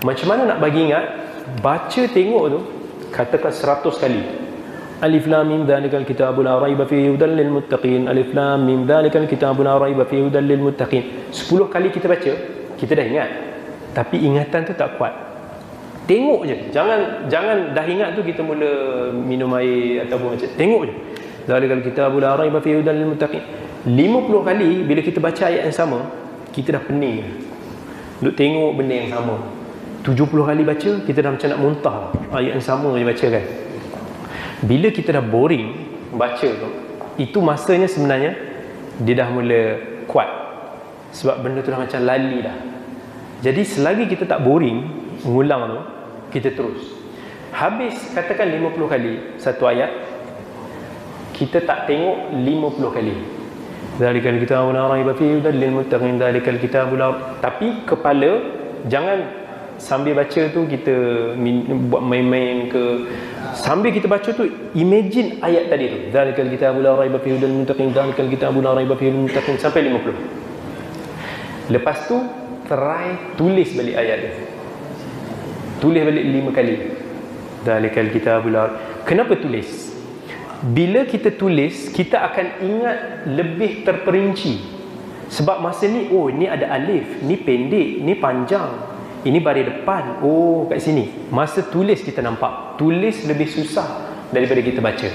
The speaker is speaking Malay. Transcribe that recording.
Macam mana nak bagi ingat? Baca tengok tu, katakan 100 kali. Alif lam mim dzalikal kitabul la raiba fihi hudal lil muttaqin. Alif lam mim dzalikal kitabul la raiba fihi hudal lil muttaqin. 10 kali kita baca, kita dah ingat. Tapi ingatan tu tak kuat. Tengok je. Jangan dah ingat tu kita mula minum air ataupun macam. Tengok je. Dzalikal kitabul la raiba fihi hudal lil muttaqin. 50 kali bila kita baca ayat yang sama, kita dah pening. Duk tengok benda yang sama. 70 kali baca, kita dah macam nak muntah. Ayat yang sama je baca kan. Bila kita dah boring baca tu, itu masanya sebenarnya dia dah mula kuat. Sebab benda tu dah macam lali dah. Jadi selagi kita tak boring mengulang tu, kita terus. Habis katakan 50 kali satu ayat, kita tak tengok 50 kali. Dzalikal kitabul la raiba fihi hudal lil muttaqin. Dzalikal kitabul la. Tapi kepala jangan sambil baca tu kita buat main-main ke. Sambil kita baca tu, imagine ayat tadi tu. Dzalikal kitabul la raiba fihi hudal lil muttaqin. Dzalikal kitabul la raiba fihi hudal lil muttaqin sampai 50. Lepas tu try tulis balik ayat dia. Tulis balik 5 kali. Dzalikal kitabul la. Kenapa tulis? Bila kita tulis, kita akan ingat lebih terperinci. Sebab masa ni, oh ni ada alif, ni pendek, ni panjang, ini baris depan, oh kat sini. Masa tulis kita nampak. Tulis lebih susah daripada kita baca.